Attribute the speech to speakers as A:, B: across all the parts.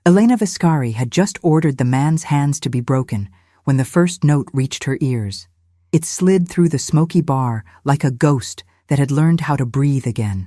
A: Elena Viscari had just ordered the man's hands to be broken when the first note reached her ears. It slid through the smoky bar like a ghost that had learned how to breathe again.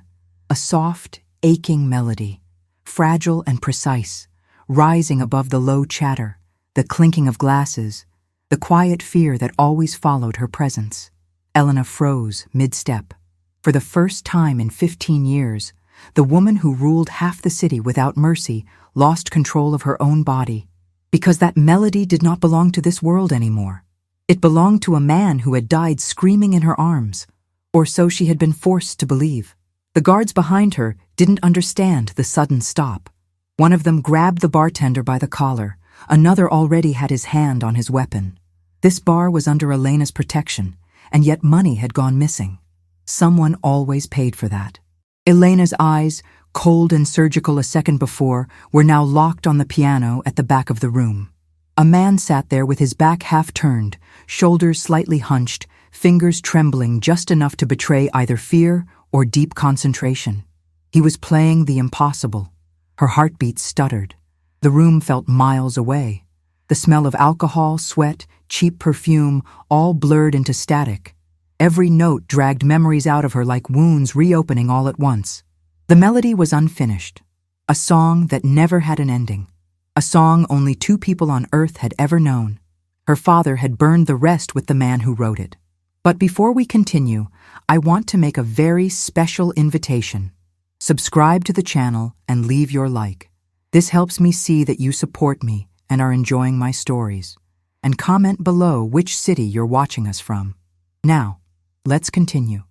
A: A soft, aching melody, fragile and precise, rising above the low chatter, the clinking of glasses, the quiet fear that always followed her presence. Elena froze mid-step. For the first time in 15 years, the woman who ruled half the city without mercy lost control of her own body, because that melody did not belong to this world anymore. It belonged to a man who had died screaming in her arms, or so she had been forced to believe. The guards behind her didn't understand the sudden stop. One of them grabbed the bartender by the collar. Another already had his hand on his weapon. This bar was under Elena's protection, and yet money had gone missing. Someone always paid for that. Elena's eyes, cold and surgical a second before, were now locked on the piano at the back of the room. A man sat there with his back half turned, shoulders slightly hunched, fingers trembling just enough to betray either fear or deep concentration. He was playing the impossible. Her heartbeat stuttered. The room felt miles away. The smell of alcohol, sweat, cheap perfume, all blurred into static. Every note dragged memories out of her like wounds reopening all at once. The melody was unfinished. A song that never had an ending. A song only two people on earth had ever known. Her father had burned the rest with the man who wrote it. But before we continue, I want to make a very special invitation. Subscribe to the channel and leave your like. This helps me see that you support me and are enjoying my stories. And comment below which city you're watching us from. Now, let's continue.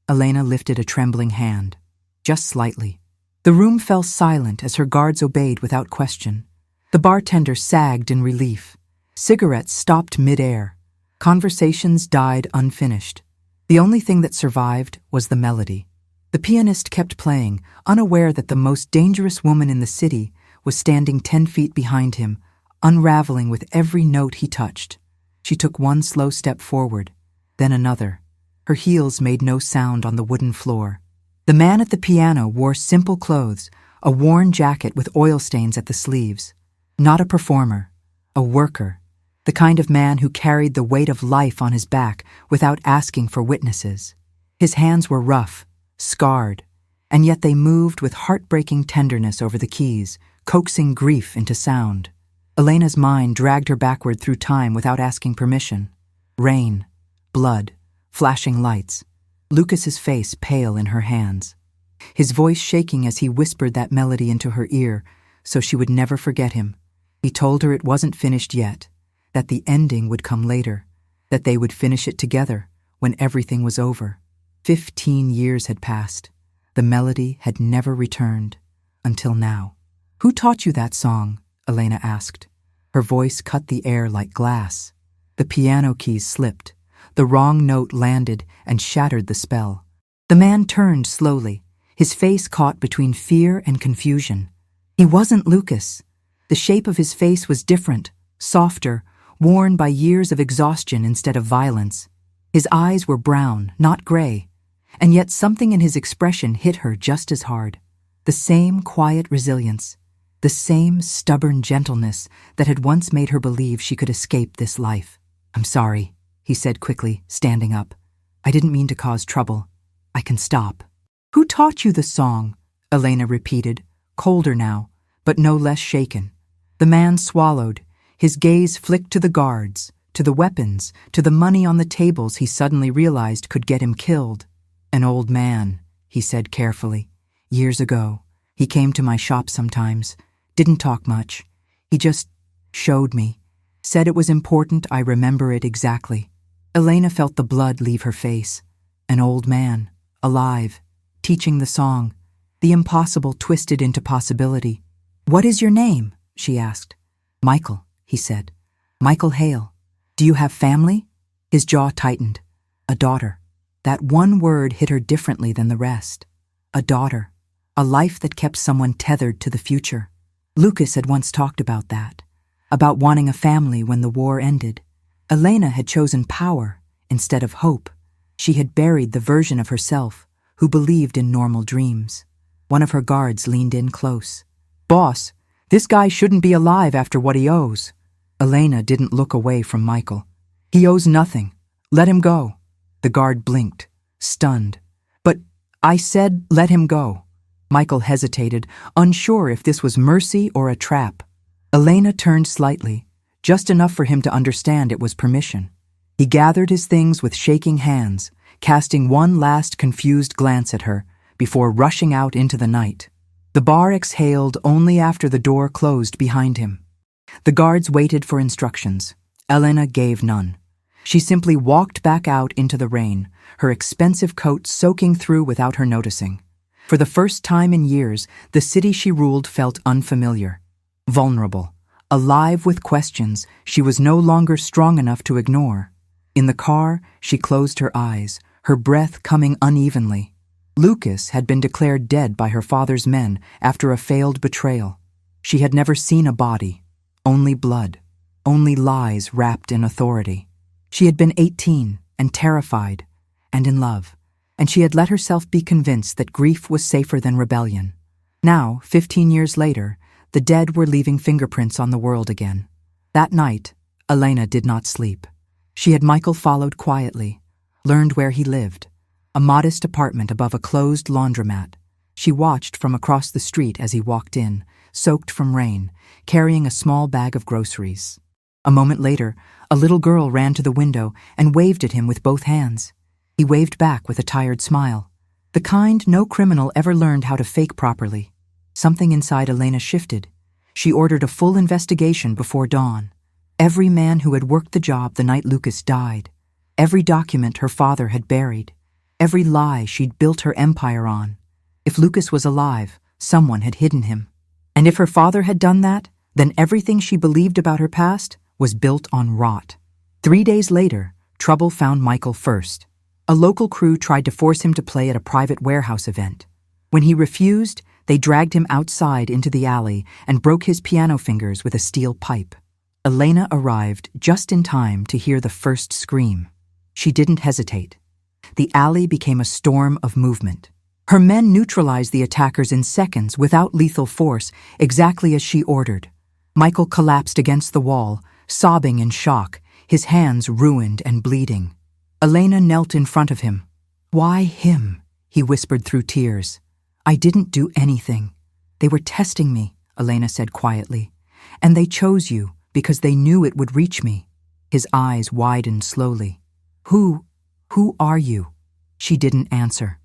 A: Elena lifted a trembling hand, just slightly. The room fell silent as her guards obeyed without question. The bartender sagged in relief. Cigarettes stopped mid-air. Conversations died unfinished. The only thing that survived was the melody. The pianist kept playing, unaware that the most dangerous woman in the city was standing 10 feet behind him, unraveling with every note he touched. She took one slow step forward, then another. Her heels made no sound on the wooden floor. The man at the piano wore simple clothes, a worn jacket with oil stains at the sleeves. Not a performer, a worker, the kind of man who carried the weight of life on his back without asking for witnesses. His hands were rough, scarred, and yet they moved with heartbreaking tenderness over the keys, coaxing grief into sound. Elena's mind dragged her backward through time without asking permission. Rain, blood, flashing lights. Lucas's face pale in her hands. His voice shaking as he whispered that melody into her ear so she would never forget him. He told her it wasn't finished yet, that the ending would come later, that they would finish it together when everything was over. 15 years had passed. The melody had never returned, until now. "Who taught you that song?" Elena asked. Her voice cut the air like glass. The piano keys slipped. The wrong note landed and shattered the spell. The man turned slowly, his face caught between fear and confusion. He wasn't Lucas. The shape of his face was different, softer, worn by years of exhaustion instead of violence. His eyes were brown, not gray, and yet something in his expression hit her just as hard. The same quiet resilience, the same stubborn gentleness that had once made her believe she could escape this life. "I'm sorry," he said quickly, standing up. "I didn't mean to cause trouble. I can stop." "Who taught you the song?" Elena repeated, colder now, but no less shaken. The man swallowed. His gaze flicked to the guards, to the weapons, to the money on the tables he suddenly realized could get him killed. "An old man," he said carefully. "Years ago. He came to my shop sometimes. Didn't talk much. He just showed me. Said it was important I remember it exactly." Elena felt the blood leave her face. An old man, alive, teaching the song. The impossible twisted into possibility. "What is your name?" she asked. "Michael," he said. "Michael Hale. Do you have family?" His jaw tightened. "A daughter." That one word hit her differently than the rest. A daughter. A life that kept someone tethered to the future. Lucas had once talked about that. About wanting a family when the war ended. Elena had chosen power instead of hope. She had buried the version of herself who believed in normal dreams. One of her guards leaned in close. "Boss, This guy shouldn't be alive after what he owes. Elena didn't look away from Michael. He owes nothing. Let him go. The guard blinked, stunned. But I said let him go. Michael hesitated, unsure if this was mercy or a trap. Elena turned slightly, just enough for him to understand it was permission. He gathered his things with shaking hands, casting one last confused glance at her before rushing out into the night. The bar exhaled only after the door closed behind him. The guards waited for instructions. Elena gave none. She simply walked back out into the rain, her expensive coat soaking through without her noticing. For the first time in years, the city she ruled felt unfamiliar, vulnerable, alive with questions she was no longer strong enough to ignore. In the car, she closed her eyes, her breath coming unevenly. Lucas had been declared dead by her father's men after a failed betrayal. She had never seen a body, only blood, only lies wrapped in authority. She had been 18 and terrified and in love, and she had let herself be convinced that grief was safer than rebellion. Now, 15 years later, the dead were leaving fingerprints on the world again. That night, Elena did not sleep. She had Michael followed quietly, learned where he lived, a modest apartment above a closed laundromat. She watched from across the street as he walked in, soaked from rain, carrying a small bag of groceries. A moment later, a little girl ran to the window and waved at him with both hands. He waved back with a tired smile, the kind no criminal ever learned how to fake properly. Something inside Elena shifted. She ordered a full investigation before dawn. Every man who had worked the job the night Lucas died, every document her father had buried, every lie she'd built her empire on. If Lucas was alive, someone had hidden him. And if her father had done that, then everything she believed about her past was built on rot. 3 days later, trouble found Michael first. A local crew tried to force him to play at a private warehouse event. When he refused, they dragged him outside into the alley and broke his piano fingers with a steel pipe. Elena arrived just in time to hear the first scream. She didn't hesitate. The alley became a storm of movement. Her men neutralized the attackers in seconds without lethal force, exactly as she ordered. Michael collapsed against the wall, sobbing in shock, his hands ruined and bleeding. Elena knelt in front of him. "Why him?" he whispered through tears. "I didn't do anything. They were testing me," Elena said quietly. "And they chose you because they knew it would reach me." His eyes widened slowly. Who are you?" She didn't answer.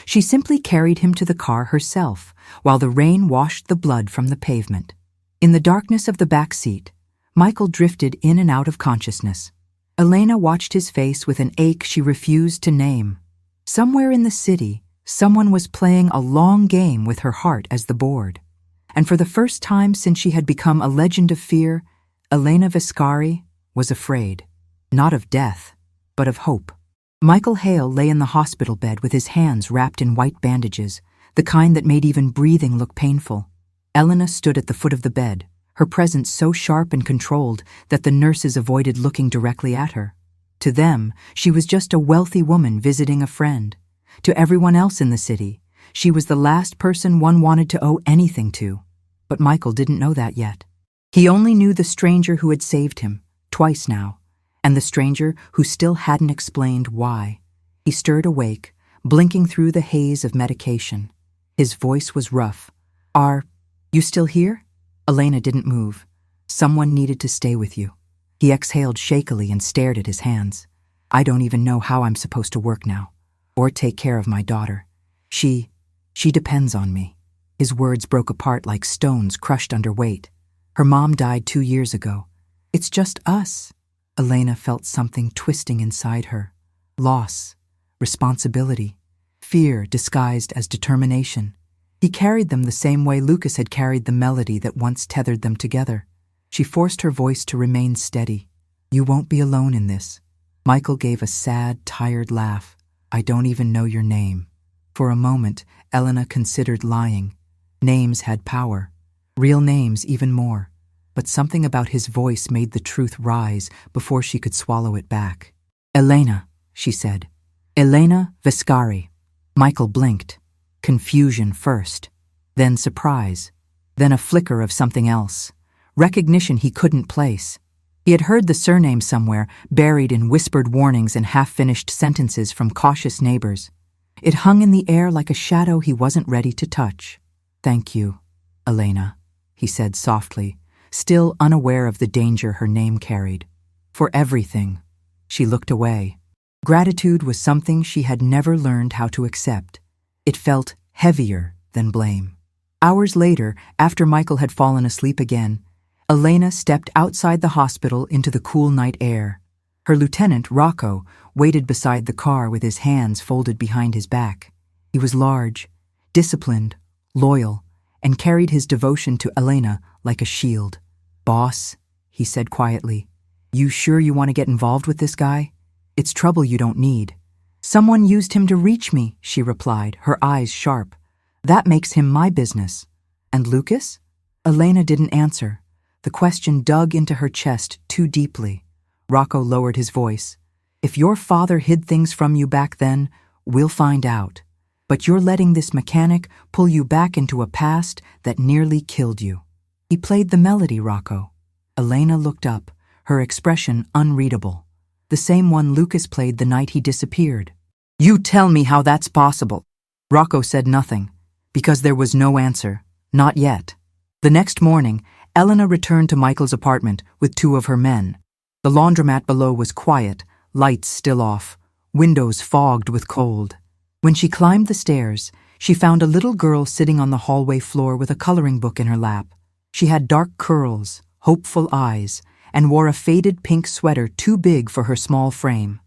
A: She simply carried him to the car herself, while the rain washed the blood from the pavement. In the darkness of the back seat, Michael drifted in and out of consciousness. Elena watched his face with an ache she refused to name. Somewhere in the city, someone was playing a long game with her heart as the board. And for the first time since she had become a legend of fear, Elena Viscari was afraid. Not of death, but of hope. Michael Hale lay in the hospital bed with his hands wrapped in white bandages, the kind that made even breathing look painful. Elena stood at the foot of the bed, her presence so sharp and controlled that the nurses avoided looking directly at her. To them, she was just a wealthy woman visiting a friend. To everyone else in the city, she was the last person one wanted to owe anything to. But Michael didn't know that yet. He only knew the stranger who had saved him, twice now, and the stranger who still hadn't explained why. He stirred awake, blinking through the haze of medication. His voice was rough. "Are you still here?" Elena didn't move. "Someone needed to stay with you." He exhaled shakily and stared at his hands. "I don't even know how I'm supposed to work now, or take care of my daughter. She depends on me." His words broke apart like stones crushed under weight. "Her mom died 2 years ago. It's just us." Elena felt something twisting inside her. Loss, responsibility, fear disguised as determination. He carried them the same way Lucas had carried the melody that once tethered them together. She forced her voice to remain steady. "You won't be alone in this." Michael gave a sad, tired laugh. "I don't even know your name." For a moment, Elena considered lying. Names had power. Real names even more. But something about his voice made the truth rise before she could swallow it back. "Elena," she said. "Elena Viscari." Michael blinked. Confusion first, then surprise. Then a flicker of something else. Recognition he couldn't place. He had heard the surname somewhere, buried in whispered warnings and half-finished sentences from cautious neighbors. It hung in the air like a shadow he wasn't ready to touch. "Thank you, Elena," he said softly, still unaware of the danger her name carried. "For everything." She looked away. Gratitude was something she had never learned how to accept. It felt heavier than blame. Hours later, after Michael had fallen asleep again, Elena stepped outside the hospital into the cool night air. Her lieutenant, Rocco, waited beside the car with his hands folded behind his back. He was large, disciplined, loyal, and carried his devotion to Elena like a shield. "Boss," he said quietly, "you sure you want to get involved with this guy? It's trouble you don't need." "Someone used him to reach me," she replied, her eyes sharp. "That makes him my business." "And Lucas?" Elena didn't answer. The question dug into her chest too deeply. Rocco lowered his voice. "If your father hid things from you back then, we'll find out. But you're letting this mechanic pull you back into a past that nearly killed you." He played the melody, Rocco. Elena looked up, her expression unreadable. The same one Lucas played the night he disappeared. "You tell me how that's possible." Rocco said nothing, because there was no answer. Not yet. The next morning, Elena returned to Michael's apartment with 2 of her men. The laundromat below was quiet, lights still off, windows fogged with cold. When she climbed the stairs, she found a little girl sitting on the hallway floor with a coloring book in her lap. She had dark curls, hopeful eyes, and wore a faded pink sweater too big for her small frame.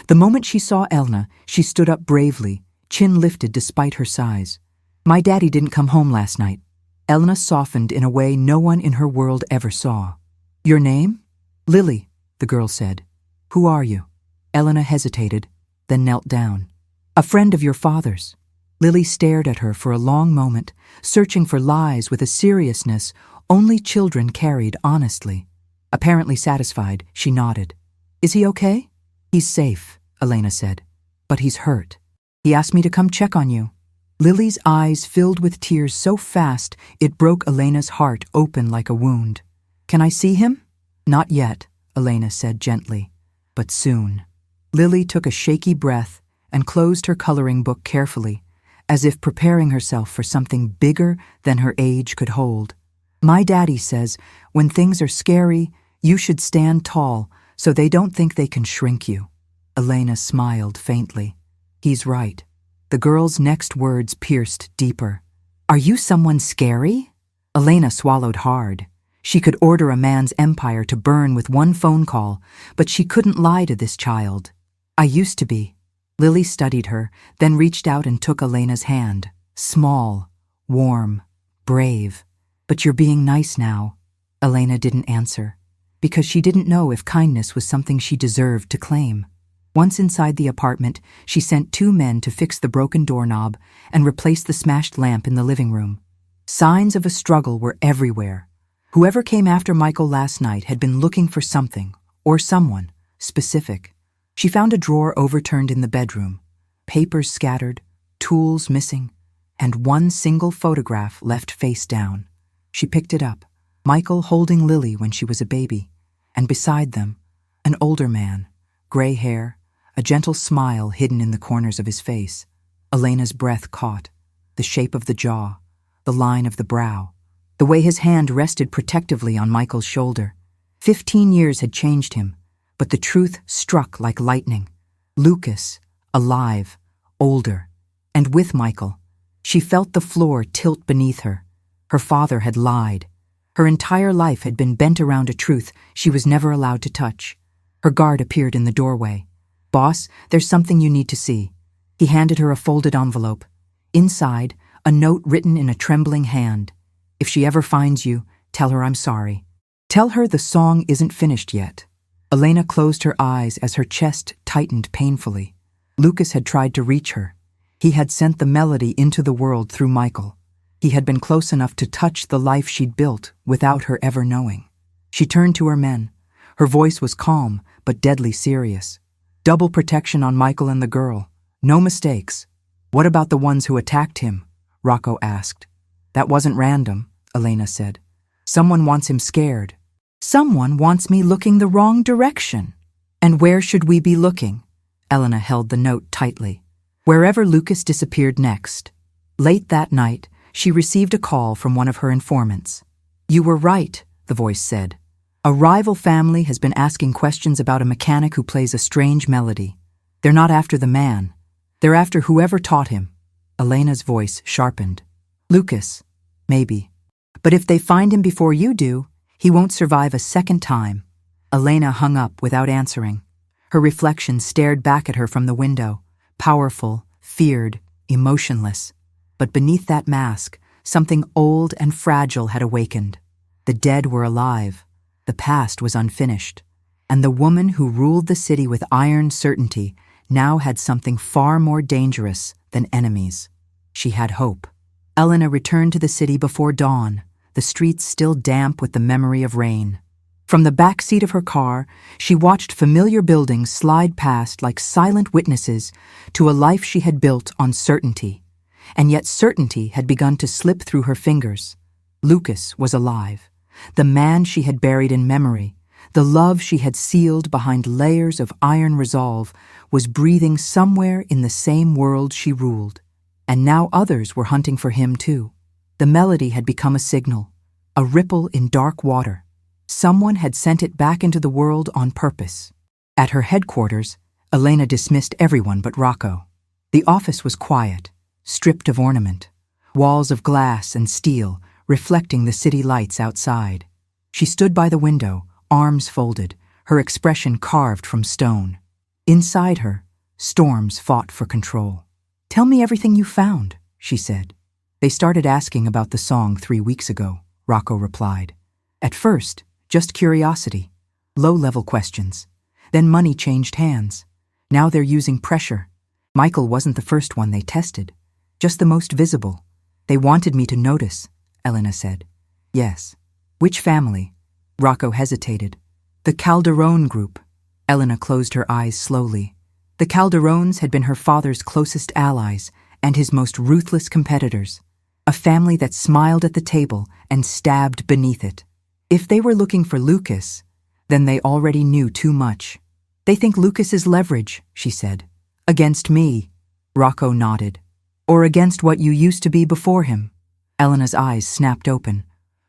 A: The moment she saw Elena, she stood up bravely, chin lifted despite her size. "My daddy didn't come home last night." Elena softened in a way no one in her world ever saw. "Your name?" "Lily," the girl said. "Who are you?" Elena hesitated, then knelt down. "A friend of your father's." Lily stared at her for a long moment, searching for lies with a seriousness only children carried honestly. Apparently satisfied, she nodded. "Is he okay?" "He's safe," Elena said. "But he's hurt. He asked me to come check on you." Lily's eyes filled with tears so fast it broke Elena's heart open like a wound. "Can I see him?" "Not yet," Elena said gently. "But soon." Lily took a shaky breath and closed her coloring book carefully, as if preparing herself for something bigger than her age could hold. "My daddy says, when things are scary, you should stand tall so they don't think they can shrink you." Elena smiled faintly. "He's right." The girl's next words pierced deeper. "Are you someone scary?" Elena swallowed hard. She could order a man's empire to burn with one phone call, but she couldn't lie to this child. "I used to be." Lily studied her, then reached out and took Elena's hand. Small, warm, brave. "But you're being nice now." Elena didn't answer, because she didn't know if kindness was something she deserved to claim. Once inside the apartment, she sent 2 men to fix the broken doorknob and replace the smashed lamp in the living room. Signs of a struggle were everywhere. Whoever came after Michael last night had been looking for something, or someone, specific. She found a drawer overturned in the bedroom, papers scattered, tools missing, and one single photograph left face down. She picked it up, Michael holding Lily when she was a baby, and beside them, an older man, gray hair, a gentle smile hidden in the corners of his face. Elena's breath caught, the shape of the jaw, the line of the brow, the way his hand rested protectively on Michael's shoulder. 15 years had changed him, but the truth struck like lightning. Lucas, alive, older, and with Michael. She felt the floor tilt beneath her. Her father had lied. Her entire life had been bent around a truth she was never allowed to touch. Her guard appeared in the doorway. "Boss, there's something you need to see." He handed her a folded envelope. Inside, a note written in a trembling hand. "If she ever finds you, tell her I'm sorry. Tell her the song isn't finished yet." Elena closed her eyes as her chest tightened painfully. Lucas had tried to reach her. He had sent the melody into the world through Michael. He had been close enough to touch the life she'd built without her ever knowing. She turned to her men. Her voice was calm, but deadly serious. "Double protection on Michael and the girl. No mistakes." "What about the ones who attacked him?" Rocco asked. "That wasn't random," Elena said. Someone wants him scared. Someone wants me looking the wrong direction. And where should we be looking? Elena held the note tightly. Wherever Lucas disappeared next. Late that night, she received a call from one of her informants. You were right, the voice said. A rival family has been asking questions about a mechanic who plays a strange melody. They're not after the man. They're after whoever taught him. Elena's voice sharpened. Lucas, maybe. But if they find him before you do, he won't survive a second time. Elena hung up without answering. Her reflection stared back at her from the window, powerful, feared, emotionless. But beneath that mask, something old and fragile had awakened. The dead were alive. The past was unfinished. And the woman who ruled the city with iron certainty now had something far more dangerous than enemies. She had hope. Elena returned to the city before dawn, the streets still damp with the memory of rain. From the back seat of her car, she watched familiar buildings slide past like silent witnesses to a life she had built on certainty. And yet certainty had begun to slip through her fingers. Lucas was alive. The man she had buried in memory, the love she had sealed behind layers of iron resolve, was breathing somewhere in the same world she ruled. And now others were hunting for him too. The melody had become a signal, a ripple in dark water. Someone had sent it back into the world on purpose. At her headquarters, Elena dismissed everyone but Rocco. The office was quiet, stripped of ornament, walls of glass and steel reflecting the city lights outside. She stood by the window, arms folded, her expression carved from stone. Inside her, storms fought for control. Tell me everything you found, she said. They started asking about the song 3 weeks ago, Rocco replied. At first, just curiosity, low-level questions. Then money changed hands. Now they're using pressure. Michael wasn't the first one they tested, just the most visible. They wanted me to notice, Elena said. Yes. Which family? Rocco hesitated. The Calderone group. Elena closed her eyes slowly. The Calderones had been her father's closest allies and his most ruthless competitors. A family that smiled at the table and stabbed beneath it. If they were looking for Lucas, then they already knew too much. They think Lucas is leverage, she said. Against me. Rocco nodded. Or against what you used to be before him. Elena's eyes snapped open.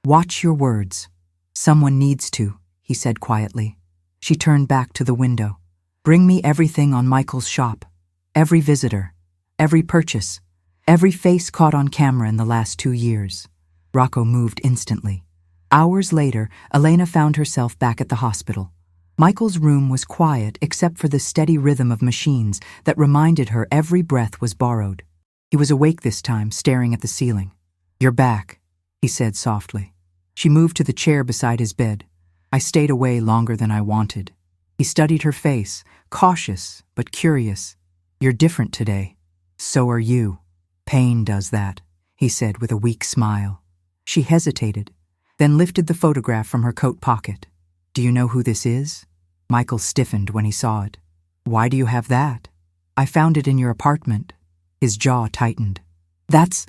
A: Watch your words. Someone needs to, he said quietly. She turned back to the window. Bring me everything on Michael's shop. Every visitor. Every purchase. Every face caught on camera in the last 2 years. Rocco moved instantly. Hours later, Elena found herself back at the hospital. Michael's room was quiet except for the steady rhythm of machines that reminded her every breath was borrowed. He was awake this time, staring at the ceiling. You're back, he said softly. She moved to the chair beside his bed. I stayed away longer than I wanted. He studied her face, cautious but curious. You're different today. So are you. Pain does that, he said with a weak smile. She hesitated, then lifted the photograph from her coat pocket. Do you know who this is? Michael stiffened when he saw it. Why do you have that? I found it in your apartment. His jaw tightened. That's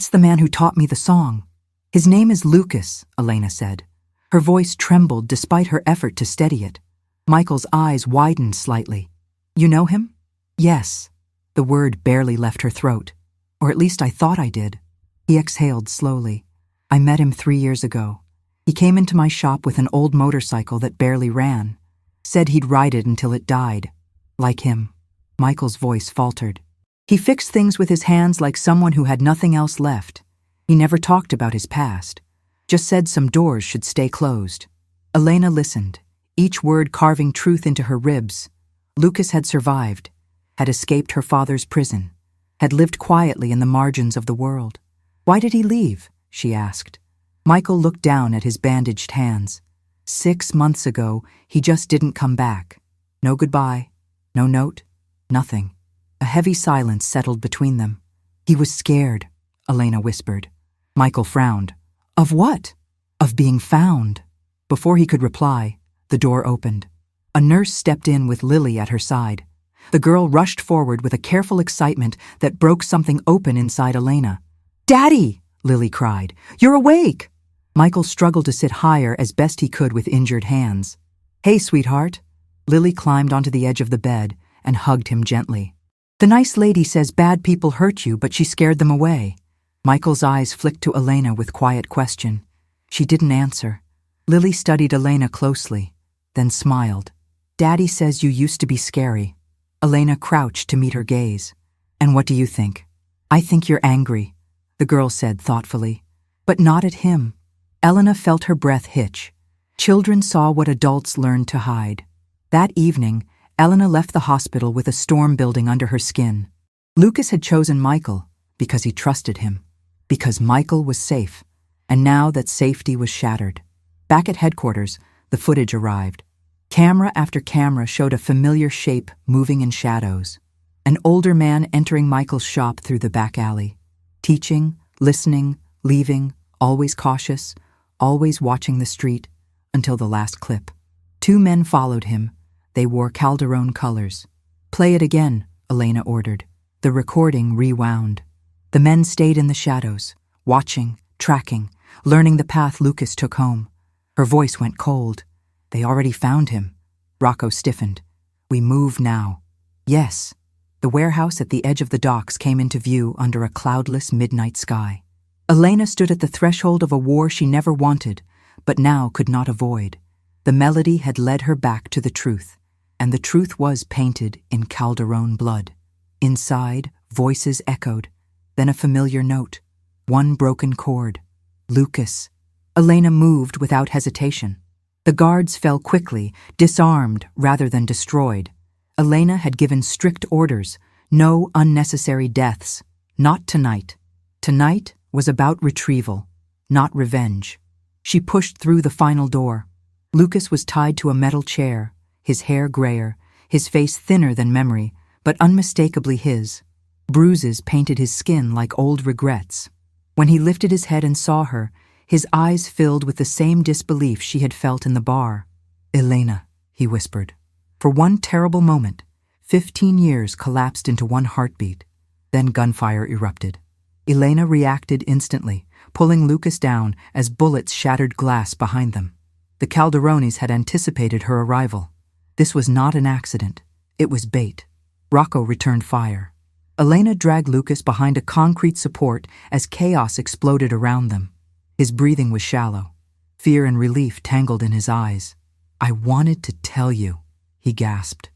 A: the man who taught me the song. His name is Lucas, Elena said. Her voice trembled despite her effort to steady it. Michael's eyes widened slightly. You know him? Yes. The word barely left her throat. Or at least I thought I did. He exhaled slowly. I met him 3 years ago. He came into my shop with an old motorcycle that barely ran. Said he'd ride it until it died. Like him. Michael's voice faltered. He fixed things with his hands like someone who had nothing else left. He never talked about his past. Just said some doors should stay closed. Elena listened, each word carving truth into her ribs. Lucas had survived, had escaped her father's prison, had lived quietly in the margins of the world. Why did he leave? She asked. Michael looked down at his bandaged hands. 6 months ago, he just didn't come back. No goodbye, no note, nothing. A heavy silence settled between them. He was scared, Elena whispered. Michael frowned. Of what? Of being found. Before he could reply, the door opened. A nurse stepped in with Lily at her side. The girl rushed forward with a careful excitement that broke something open inside Elena. Daddy! Lily cried. "You're awake!" Michael struggled to sit higher as best he could with injured hands. "Hey, sweetheart." Lily climbed onto the edge of the bed and hugged him gently. "The nice lady says bad people hurt you, but she scared them away." Michael's eyes flicked to Elena with quiet question. She didn't answer. Lily studied Elena closely, then smiled. "Daddy says you used to be scary." Elena crouched to meet her gaze. "And what do you think?" "I think you're angry," the girl said thoughtfully. "But not at him." Elena felt her breath hitch. Children saw what adults learned to hide. That evening, Elena left the hospital with a storm building under her skin. Lucas had chosen Michael because he trusted him, because Michael was safe, and now that safety was shattered. Back at headquarters, the footage arrived. Camera after camera showed a familiar shape moving in shadows. An older man entering Michael's shop through the back alley. Teaching, listening, leaving, always cautious, always watching the street, until the last clip. 2 men followed him. They wore Calderon colors. "Play it again," Elena ordered. The recording rewound. The men stayed in the shadows, watching, tracking, learning the path Lucas took home. Her voice went cold. "They already found him." Rocco stiffened. "We move now." "Yes." The warehouse at the edge of the docks came into view under a cloudless midnight sky. Elena stood at the threshold of a war she never wanted, but now could not avoid. The melody had led her back to the truth, and the truth was painted in Calderon blood. Inside, voices echoed, then a familiar note, one broken chord. "Lucas." Elena moved without hesitation. The guards fell quickly, disarmed rather than destroyed. Elena had given strict orders, no unnecessary deaths. Not tonight. Tonight was about retrieval, not revenge. She pushed through the final door. Lucas was tied to a metal chair, his hair grayer, his face thinner than memory, but unmistakably his. Bruises painted his skin like old regrets. When he lifted his head and saw her, his eyes filled with the same disbelief she had felt in the bar. "Elena," he whispered. For one terrible moment, 15 years collapsed into one heartbeat. Then gunfire erupted. Elena reacted instantly, pulling Lucas down as bullets shattered glass behind them. The Calderonis had anticipated her arrival. This was not an accident. It was bait. Rocco returned fire. Elena dragged Lucas behind a concrete support as chaos exploded around them. His breathing was shallow. Fear and relief tangled in his eyes. "I wanted to tell you," he gasped.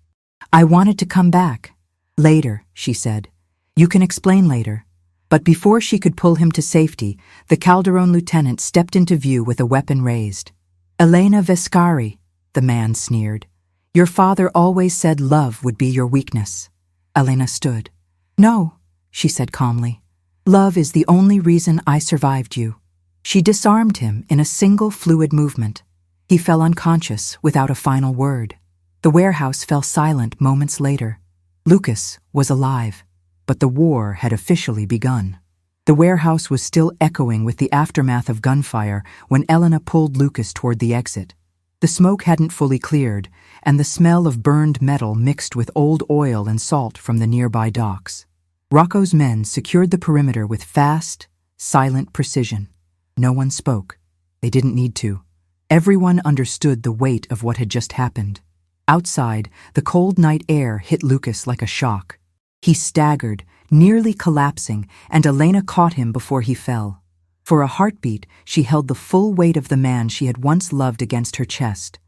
A: "I wanted to come back." "Later," she said. "You can explain later." But before she could pull him to safety, the Calderon lieutenant stepped into view with a weapon raised. "Elena Vescari," the man sneered. "Your father always said love would be your weakness." Elena stood. "No," she said calmly. "Love is the only reason I survived you." She disarmed him in a single fluid movement. He fell unconscious without a final word. The warehouse fell silent moments later. Lucas was alive, but the war had officially begun. The warehouse was still echoing with the aftermath of gunfire when Elena pulled Lucas toward the exit. The smoke hadn't fully cleared, and the smell of burned metal mixed with old oil and salt from the nearby docks. Rocco's men secured the perimeter with fast, silent precision. No one spoke. They didn't need to. Everyone understood the weight of what had just happened. Outside, the cold night air hit Lucas like a shock. He staggered, nearly collapsing, and Elena caught him before he fell. For a heartbeat, she held the full weight of the man she had once loved against her chest.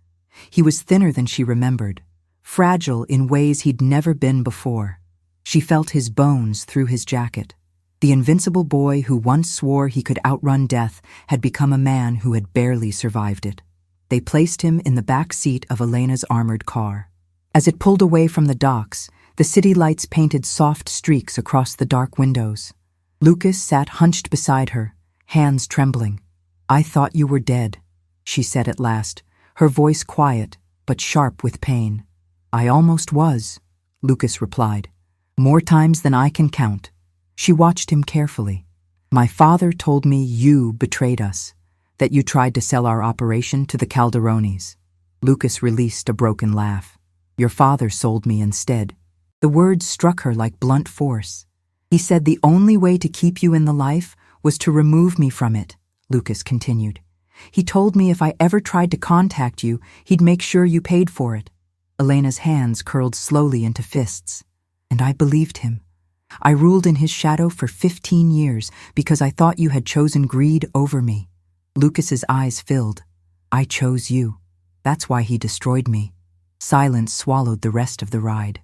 A: He was thinner than she remembered, fragile in ways he'd never been before. She felt his bones through his jacket. The invincible boy who once swore he could outrun death had become a man who had barely survived it. They placed him in the back seat of Elena's armored car. As it pulled away from the docks, the city lights painted soft streaks across the dark windows. Lucas sat hunched beside her, hands trembling. "I thought you were dead," she said at last, her voice quiet but sharp with pain. "I almost was," Lucas replied. "More times than I can count." She watched him carefully. "My father told me you betrayed us, that you tried to sell our operation to the Calderonis." Lucas released a broken laugh. "Your father sold me instead." The words struck her like blunt force. "He said the only way to keep you in the life was to remove me from it, Lucas continued. He told me if I ever tried to contact you, he'd make sure you paid for it. Elena's hands curled slowly into fists, and I believed him. I ruled in his shadow for 15 years because I thought you had chosen greed over me. Lucas's eyes filled. I chose you. That's why he destroyed me. Silence swallowed the rest of the ride.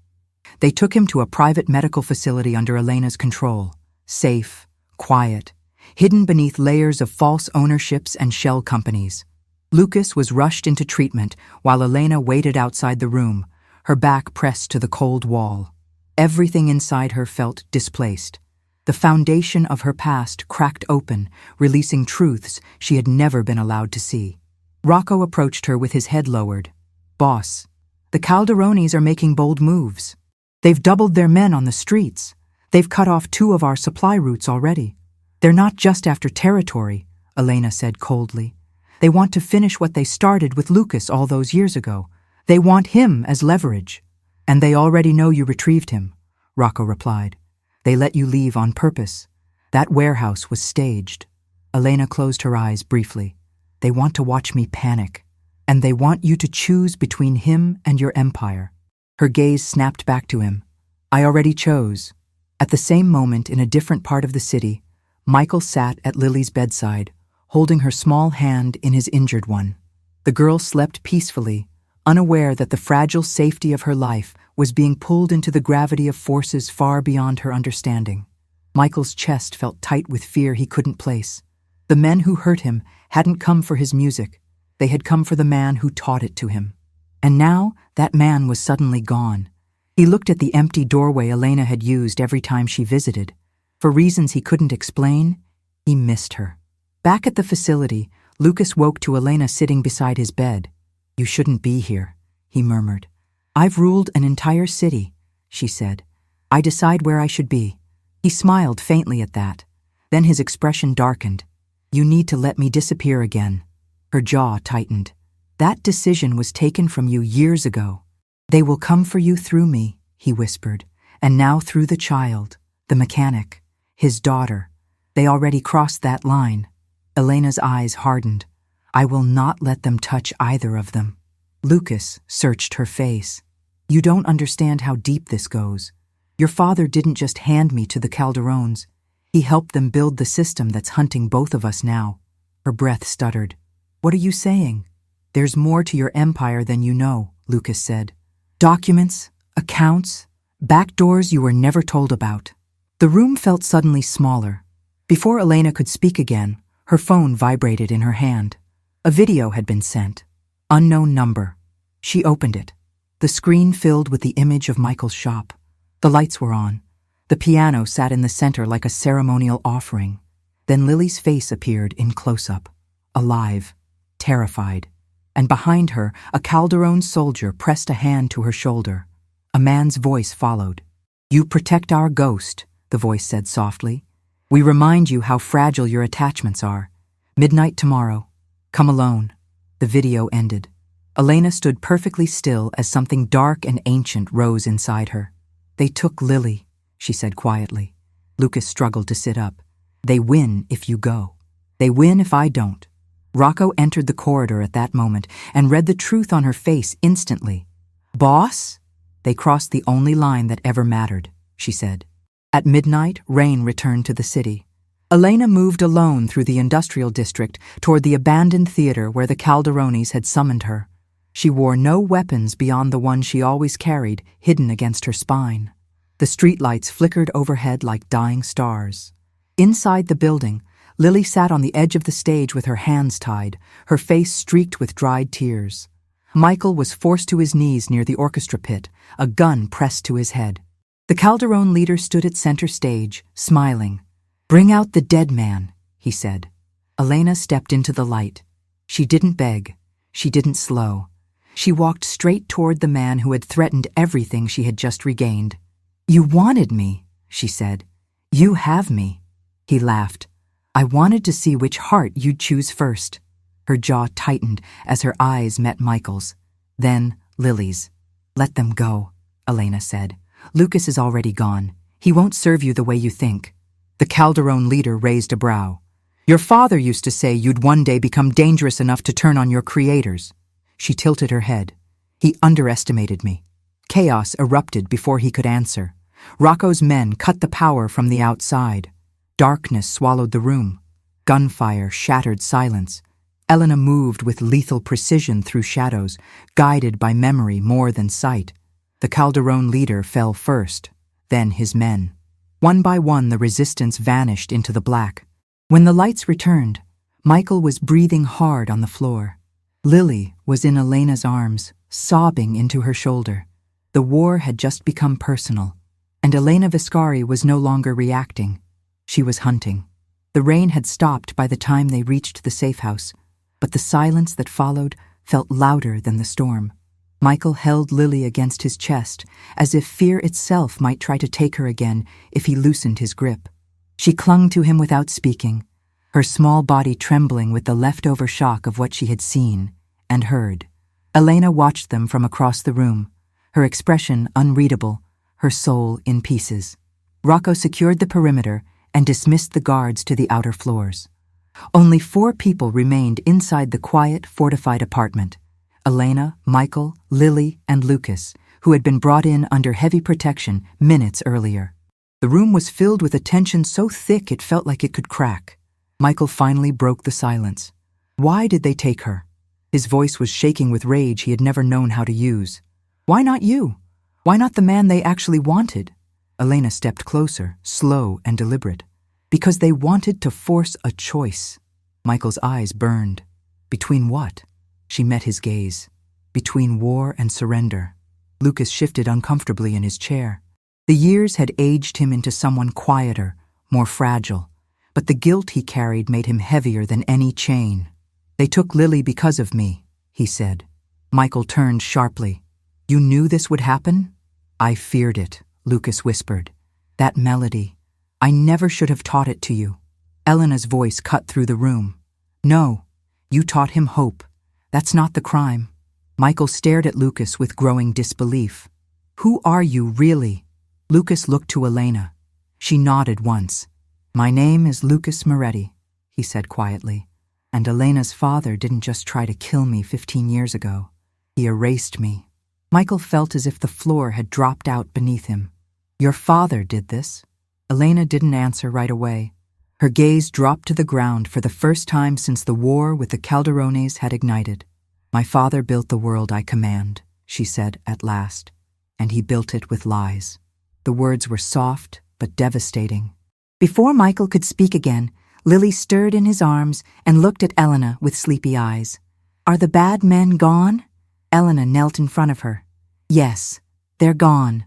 A: They took him to a private medical facility under Elena's control. Safe, quiet, hidden beneath layers of false ownerships and shell companies. Lucas was rushed into treatment while Elena waited outside the room, her back pressed to the cold wall. Everything inside her felt displaced. The foundation of her past cracked open, releasing truths she had never been allowed to see. Rocco approached her with his head lowered. Boss, the Calderonis are making bold moves. They've doubled their men on the streets. They've cut off 2 of our supply routes already. They're not just after territory, Elena said coldly. They want to finish what they started with Lucas all those years ago. They want him as leverage. And they already know you retrieved him, Rocco replied. They let you leave on purpose. That warehouse was staged. Elena closed her eyes briefly. They want to watch me panic. And they want you to choose between him and your empire. Her gaze snapped back to him. I already chose. At the same moment, in a different part of the city, Michael sat at Lily's bedside, holding her small hand in his injured one. The girl slept peacefully, unaware that the fragile safety of her life was being pulled into the gravity of forces far beyond her understanding. Michael's chest felt tight with fear he couldn't place. The men who hurt him hadn't come for his music. They had come for the man who taught it to him. And now that man was suddenly gone. He looked at the empty doorway Elena had used every time she visited. For reasons he couldn't explain, he missed her. Back at the facility, Lucas woke to Elena sitting beside his bed. You shouldn't be here, he murmured. I've ruled an entire city, she said. I decide where I should be. He smiled faintly at that. Then his expression darkened. You need to let me disappear again. Her jaw tightened. That decision was taken from you years ago. They will come for you through me, he whispered, and now through the child, the mechanic, his daughter. They already crossed that line. Elena's eyes hardened. I will not let them touch either of them. Lucas searched her face. You don't understand how deep this goes. Your father didn't just hand me to the Calderons. He helped them build the system that's hunting both of us now. Her breath stuttered. What are you saying? There's more to your empire than you know, Lucas said. Documents, accounts, back doors you were never told about. The room felt suddenly smaller. Before Elena could speak again, her phone vibrated in her hand. A video had been sent. Unknown number. She opened it. The screen filled with the image of Michael's shop. The lights were on. The piano sat in the center like a ceremonial offering. Then Lily's face appeared in close-up. Alive. Terrified. And behind her, a Calderon soldier pressed a hand to her shoulder. A man's voice followed. You protect our ghost, the voice said softly. We remind you how fragile your attachments are. Midnight tomorrow. Come alone. The video ended. Elena stood perfectly still as something dark and ancient rose inside her. They took Lily, she said quietly. Lucas struggled to sit up. They win if you go. They win if I don't. Rocco entered the corridor at that moment and read the truth on her face instantly. Boss? They crossed the only line that ever mattered, she said. At midnight, rain returned to the city. Elena moved alone through the industrial district toward the abandoned theater where the Calderonis had summoned her. She wore no weapons beyond the one she always carried, hidden against her spine. The streetlights flickered overhead like dying stars. Inside the building, Lily sat on the edge of the stage with her hands tied, her face streaked with dried tears. Michael was forced to his knees near the orchestra pit, a gun pressed to his head. The Calderon leader stood at center stage, smiling. Bring out the dead man, he said. Elena stepped into the light. She didn't beg. She didn't slow. She walked straight toward the man who had threatened everything she had just regained. You wanted me, she said. You have me. He laughed. I wanted to see which heart you'd choose first. Her jaw tightened as her eyes met Michael's. Then Lily's. Let them go, Elena said. Lucas is already gone. He won't serve you the way you think. The Calderon leader raised a brow. Your father used to say you'd one day become dangerous enough to turn on your creators. She tilted her head. He underestimated me. Chaos erupted before he could answer. Rocco's men cut the power from the outside. Darkness swallowed the room. Gunfire shattered silence. Elena moved with lethal precision through shadows, guided by memory more than sight. The Calderon leader fell first, then his men. One by one, the resistance vanished into the black. When the lights returned, Michael was breathing hard on the floor. Lily was in Elena's arms, sobbing into her shoulder. The war had just become personal, and Elena Viscari was no longer reacting. She was hunting. The rain had stopped by the time they reached the safe house, but the silence that followed felt louder than the storm. Michael held Lily against his chest, as if fear itself might try to take her again if he loosened his grip. She clung to him without speaking, her small body trembling with the leftover shock of what she had seen and heard. Elena watched them from across the room, her expression unreadable, her soul in pieces. Rocco secured the perimeter and dismissed the guards to the outer floors. Only 4 people remained inside the quiet, fortified apartment: Elena, Michael, Lily, and Lucas, who had been brought in under heavy protection minutes earlier. The room was filled with a tension so thick it felt like it could crack. Michael finally broke the silence. Why did they take her? His voice was shaking with rage he had never known how to use. Why not you? Why not the man they actually wanted? Elena stepped closer, slow and deliberate. Because they wanted to force a choice. Michael's eyes burned. Between what? She met his gaze. Between war and surrender. Lucas shifted uncomfortably in his chair. The years had aged him into someone quieter, more fragile, but the guilt he carried made him heavier than any chain. They took Lily because of me, he said. Michael turned sharply. You knew this would happen? I feared it, Lucas whispered. That melody. I never should have taught it to you. Elena's voice cut through the room. No, you taught him hope. That's not the crime. Michael stared at Lucas with growing disbelief. Who are you, really? Lucas looked to Elena. She nodded once. My name is Lucas Moretti, he said quietly. And Elena's father didn't just try to kill me 15 years ago. He erased me. Michael felt as if the floor had dropped out beneath him. Your father did this? Elena didn't answer right away. Her gaze dropped to the ground for the first time since the war with the Calderones had ignited. My father built the world I command, she said at last, and he built it with lies. The words were soft but devastating. Before Michael could speak again, Lily stirred in his arms and looked at Elena with sleepy eyes. Are the bad men gone? Elena knelt in front of her. Yes, they're gone.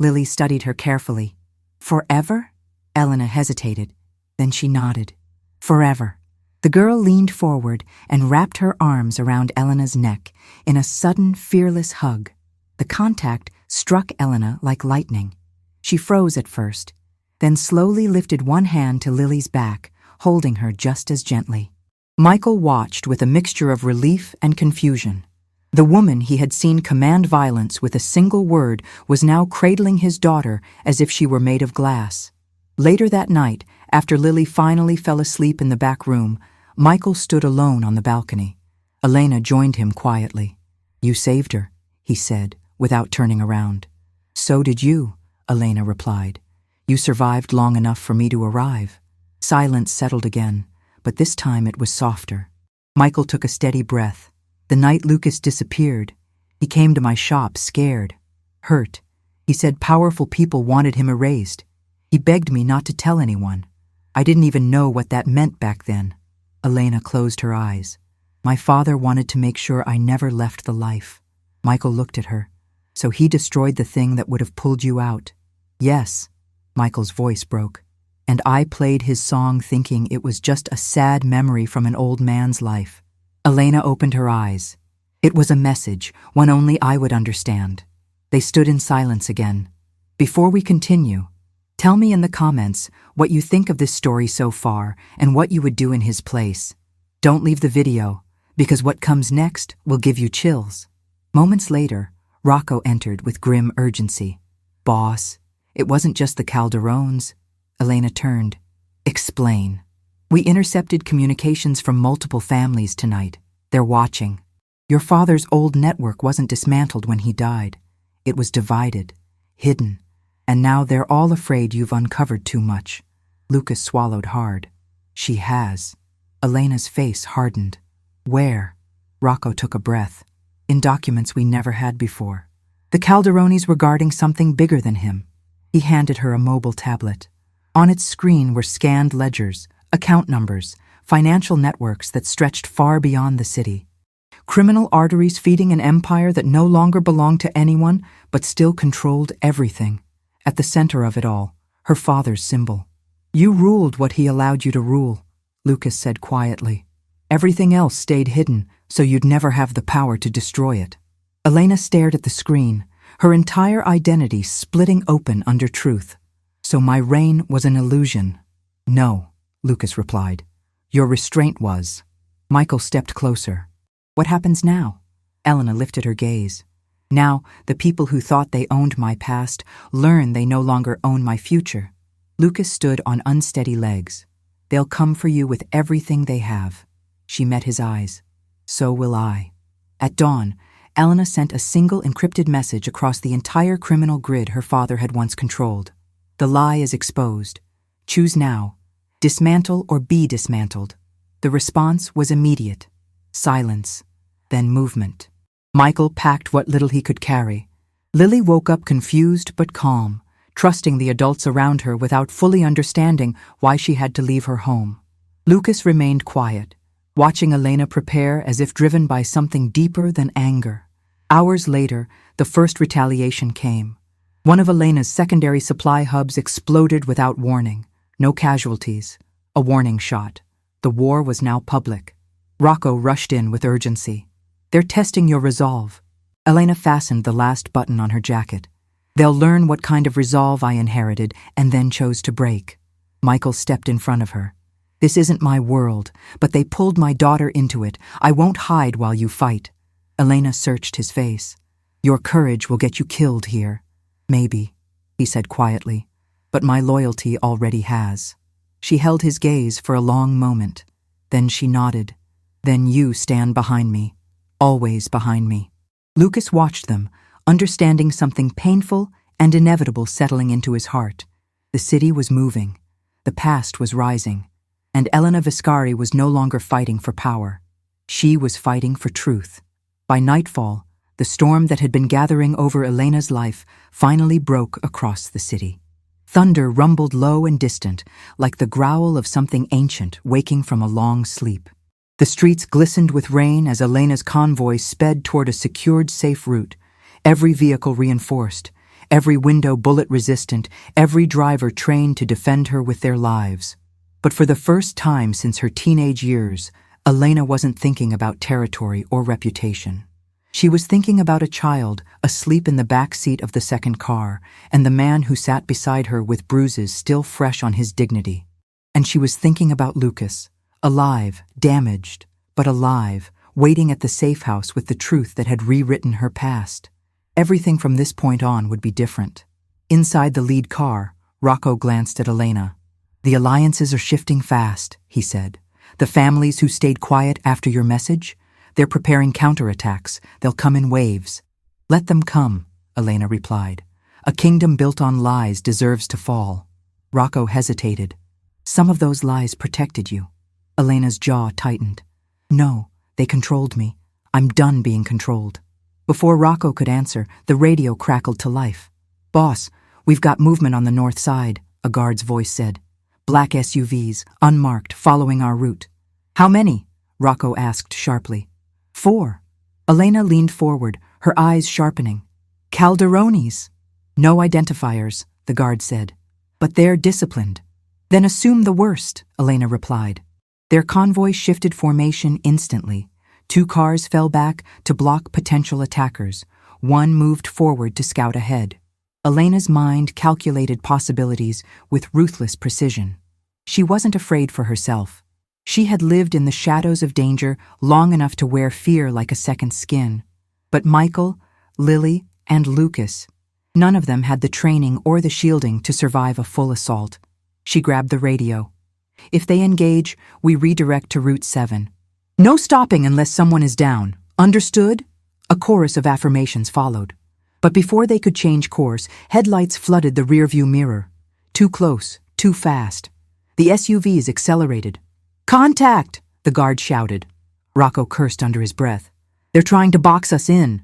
A: Lily studied her carefully. Forever? Elena hesitated. Then she nodded. Forever. The girl leaned forward and wrapped her arms around Elena's neck in a sudden, fearless hug. The contact struck Elena like lightning. She froze at first, then slowly lifted one hand to Lily's back, holding her just as gently. Michael watched with a mixture of relief and confusion. The woman he had seen command violence with a single word was now cradling his daughter as if she were made of glass. Later that night, after Lily finally fell asleep in the back room, Michael stood alone on the balcony. Elena joined him quietly. You saved her, he said, without turning around. So did you, Elena replied. You survived long enough for me to arrive. Silence settled again, but this time it was softer. Michael took a steady breath. The night Lucas disappeared, he came to my shop scared, hurt. He said powerful people wanted him erased. He begged me not to tell anyone. I didn't even know what that meant back then. Elena closed her eyes. My father wanted to make sure I never left the life. Michael looked at her. So he destroyed the thing that would have pulled you out. Yes, Michael's voice broke. And I played his song thinking it was just a sad memory from an old man's life. Elena opened her eyes. It was a message, one only I would understand. They stood in silence again. Before we continue, tell me in the comments what you think of this story so far and what you would do in his place. Don't leave the video, because what comes next will give you chills. Moments later, Rocco entered with grim urgency. Boss, it wasn't just the Calderones. Elena turned. Explain. We intercepted communications from multiple families tonight. They're watching. Your father's old network wasn't dismantled when he died. It was divided, hidden, and now they're all afraid you've uncovered too much. Lucas swallowed hard. She has. Elena's face hardened. Where? Rocco took a breath. In documents we never had before. The Calderonis were guarding something bigger than him. He handed her a mobile tablet. On its screen were scanned ledgers, account numbers, financial networks that stretched far beyond the city. Criminal arteries feeding an empire that no longer belonged to anyone but still controlled everything. At the center of it all, her father's symbol. You ruled what he allowed you to rule, Lucas said quietly. Everything else stayed hidden, so you'd never have the power to destroy it. Elena stared at the screen, her entire identity splitting open under truth. So my reign was an illusion. No, Lucas replied. Your restraint was. Michael stepped closer. What happens now? Elena lifted her gaze. Now, the people who thought they owned my past learn they no longer own my future. Lucas stood on unsteady legs. They'll come for you with everything they have. She met his eyes. So will I. At dawn, Elena sent a single encrypted message across the entire criminal grid her father had once controlled. The lie is exposed. Choose now. Dismantle or be dismantled. The response was immediate. Silence. Then movement. Michael packed what little he could carry. Lily woke up confused but calm, trusting the adults around her without fully understanding why she had to leave her home. Lucas remained quiet, watching Elena prepare as if driven by something deeper than anger. Hours later, the first retaliation came. One of Elena's secondary supply hubs exploded without warning. No casualties. A warning shot. The war was now public. Rocco rushed in with urgency. They're testing your resolve. Elena fastened the last button on her jacket. They'll learn what kind of resolve I inherited and then chose to break. Michael stepped in front of her. This isn't my world, but they pulled my daughter into it. I won't hide while you fight. Elena searched his face. Your courage will get you killed here. Maybe, he said quietly, but my loyalty already has. She held his gaze for a long moment. Then she nodded. Then you stand behind me. Always behind me. Lucas watched them, understanding something painful and inevitable settling into his heart. The city was moving. The past was rising. And Elena Viscari was no longer fighting for power. She was fighting for truth. By nightfall, the storm that had been gathering over Elena's life finally broke across the city. Thunder rumbled low and distant, like the growl of something ancient waking from a long sleep. The streets glistened with rain as Elena's convoy sped toward a secured, safe route, every vehicle reinforced, every window bullet-resistant, every driver trained to defend her with their lives. But for the first time since her teenage years, Elena wasn't thinking about territory or reputation. She was thinking about a child asleep in the back seat of the second car, and the man who sat beside her with bruises still fresh on his dignity. And she was thinking about Lucas, alive, damaged, but alive, waiting at the safe house with the truth that had rewritten her past. Everything from this point on would be different. Inside the lead car, Rocco glanced at Elena. The alliances are shifting fast, he said. The families who stayed quiet after your message, they're preparing counterattacks. They'll come in waves. Let them come, Elena replied. A kingdom built on lies deserves to fall. Rocco hesitated. Some of those lies protected you. Elena's jaw tightened. No, they controlled me. I'm done being controlled. Before Rocco could answer, the radio crackled to life. Boss, we've got movement on the north side, a guard's voice said. Black SUVs, unmarked, following our route. How many? Rocco asked sharply. 4. Elena leaned forward, her eyes sharpening. Calderonis. No identifiers, the guard said. But they're disciplined. Then assume the worst, Elena replied. Their convoy shifted formation instantly. 2 cars fell back to block potential attackers. 1 moved forward to scout ahead. Elena's mind calculated possibilities with ruthless precision. She wasn't afraid for herself. She had lived in the shadows of danger long enough to wear fear like a second skin. But Michael, Lily, and Lucas, none of them had the training or the shielding to survive a full assault. She grabbed the radio. If they engage, we redirect to Route 7. No stopping unless someone is down. Understood? A chorus of affirmations followed. But before they could change course, headlights flooded the rearview mirror. Too close, too fast. The SUVs accelerated. Contact! The guard shouted. Rocco cursed under his breath. They're trying to box us in.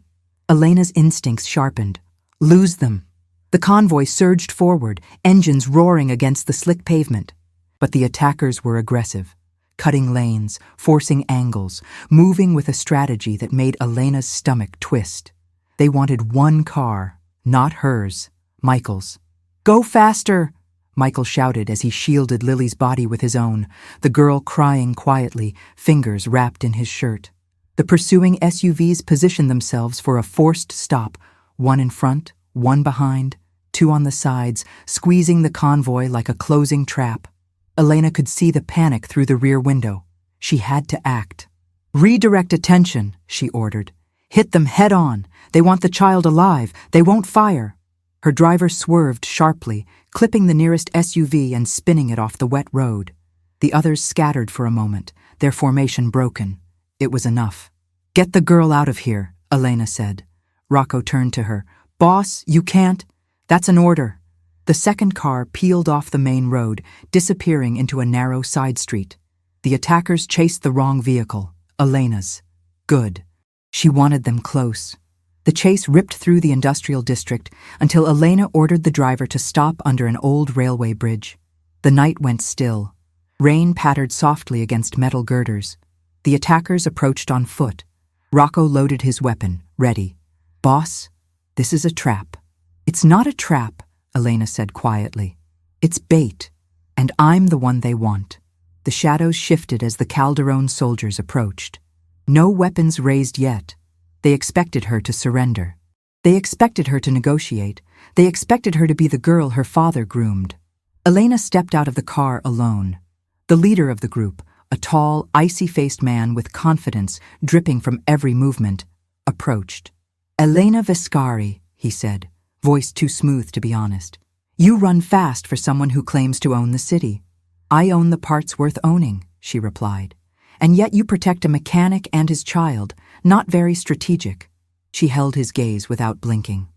A: Elena's instincts sharpened. Lose them. The convoy surged forward, engines roaring against the slick pavement. But the attackers were aggressive, cutting lanes, forcing angles, moving with a strategy that made Elena's stomach twist. They wanted one car, not hers, Michael's. Go faster! Michael shouted as he shielded Lily's body with his own, the girl crying quietly, fingers wrapped in his shirt. The pursuing SUVs positioned themselves for a forced stop, one in front, one behind, two on the sides, squeezing the convoy like a closing trap. Elena could see the panic through the rear window. She had to act. Redirect attention, she ordered. Hit them head on. They want the child alive. They won't fire. Her driver swerved sharply, clipping the nearest SUV and spinning it off the wet road. The others scattered for a moment, their formation broken. It was enough. Get the girl out of here, Elena said. Rocco turned to her. Boss, you can't. That's an order. The second car peeled off the main road, disappearing into a narrow side street. The attackers chased the wrong vehicle, Elena's. Good. She wanted them close. The chase ripped through the industrial district until Elena ordered the driver to stop under an old railway bridge. The night went still. Rain pattered softly against metal girders. The attackers approached on foot. Rocco loaded his weapon, ready. Boss, this is a trap. It's not a trap, Elena said quietly. It's bait, and I'm the one they want. The shadows shifted as the Calderon soldiers approached. No weapons raised yet. They expected her to surrender. They expected her to negotiate. They expected her to be the girl her father groomed. Elena stepped out of the car alone. The leader of the group, a tall, icy-faced man with confidence dripping from every movement, approached. Elena Viscari, he said, voice too smooth to be honest. You run fast for someone who claims to own the city. I own the parts worth owning, she replied. And yet you protect a mechanic and his child, not very strategic. She held his gaze without blinking.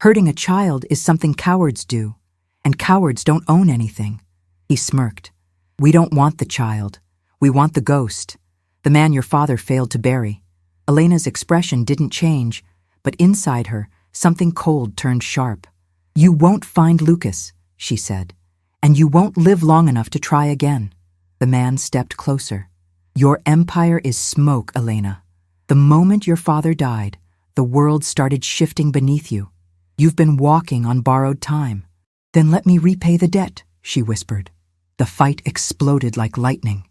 A: Hurting a child is something cowards do, and cowards don't own anything. He smirked. We don't want the child. We want the ghost, the man your father failed to bury. Elena's expression didn't change, but inside her, something cold turned sharp. You won't find Lucas, she said, and you won't live long enough to try again. The man stepped closer. Your empire is smoke, Elena. The moment your father died, the world started shifting beneath you. You've been walking on borrowed time. Then let me repay the debt, she whispered. The fight exploded like lightning.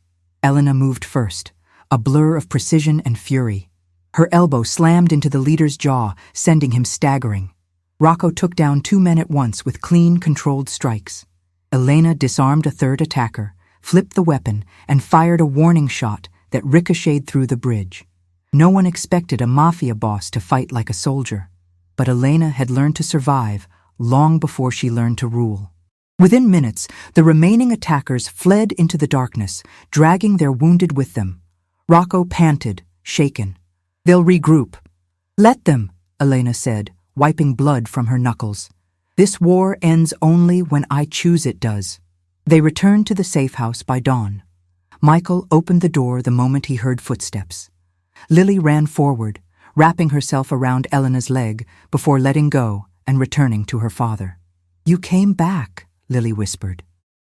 A: Elena moved first, a blur of precision and fury. Her elbow slammed into the leader's jaw, sending him staggering. Rocco took down 2 men at once with clean, controlled strikes. Elena disarmed a third attacker, flipped the weapon, and fired a warning shot that ricocheted through the bridge. No one expected a Mafia boss to fight like a soldier, but Elena had learned to survive long before she learned to rule. Within minutes, the remaining attackers fled into the darkness, dragging their wounded with them. Rocco panted, shaken. They'll regroup. Let them, Elena said, wiping blood from her knuckles. This war ends only when I choose it does. They returned to the safe house by dawn. Michael opened the door the moment he heard footsteps. Lily ran forward, wrapping herself around Elena's leg before letting go and returning to her father. You came back, Lily whispered.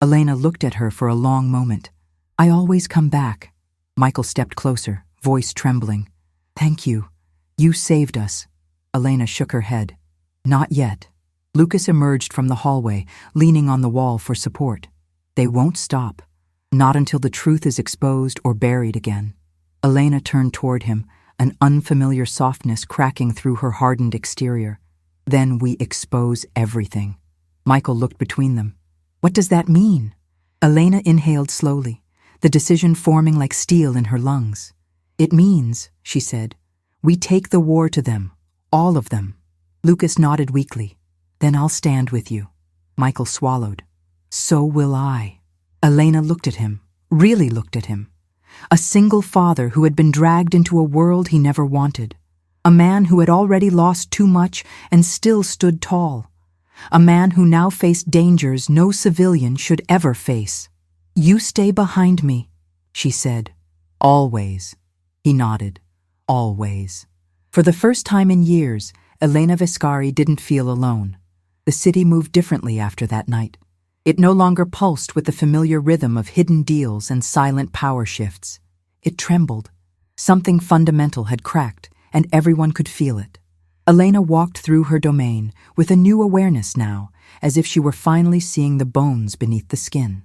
A: Elena looked at her for a long moment. I always come back. Michael stepped closer, voice trembling. Thank you. You saved us. Elena shook her head. Not yet. Lucas emerged from the hallway, leaning on the wall for support. They won't stop. Not until the truth is exposed or buried again. Elena turned toward him, an unfamiliar softness cracking through her hardened exterior. Then we expose everything. Michael looked between them. What does that mean? Elena inhaled slowly, the decision forming like steel in her lungs. It means, she said, we take the war to them, all of them. Lucas nodded weakly. Then I'll stand with you. Michael swallowed. So will I. Elena looked at him, really looked at him. A single father who had been dragged into a world he never wanted. A man who had already lost too much and still stood tall. A man who now faced dangers no civilian should ever face. "You stay behind me," she said. "Always." He nodded. Always. For the first time in years, Elena Viscari didn't feel alone. The city moved differently after that night. It no longer pulsed with the familiar rhythm of hidden deals and silent power shifts. It trembled. Something fundamental had cracked, and everyone could feel it. Elena walked through her domain with a new awareness now, as if she were finally seeing the bones beneath the skin.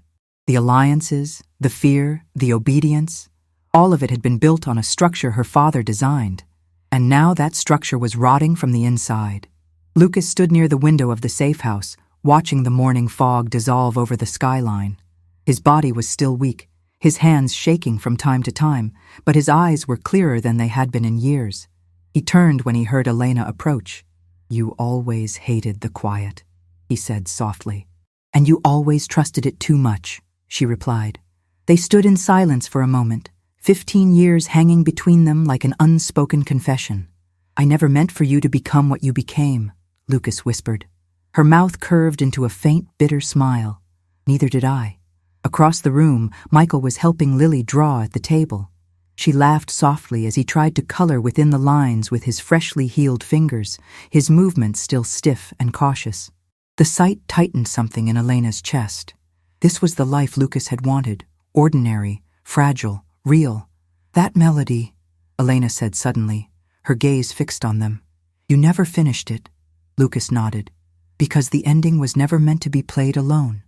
A: The alliances, the fear, the obedience, all of it had been built on a structure her father designed. And now that structure was rotting from the inside. Lucas stood near the window of the safe house, watching the morning fog dissolve over the skyline. His body was still weak, his hands shaking from time to time, but his eyes were clearer than they had been in years. He turned when he heard Elena approach. "You always hated the quiet," he said softly. "And you always trusted it too much," she replied. They stood in silence for a moment, 15 years hanging between them like an unspoken confession. "I never meant for you to become what you became," Lucas whispered. Her mouth curved into a faint, bitter smile. "Neither did I." Across the room, Michael was helping Lily draw at the table. She laughed softly as he tried to color within the lines with his freshly healed fingers, his movements still stiff and cautious. The sight tightened something in Elena's chest. This was the life Lucas had wanted, ordinary, fragile, real. "That melody," Elena said suddenly, her gaze fixed on them. "You never finished it." Lucas nodded. "Because the ending was never meant to be played alone."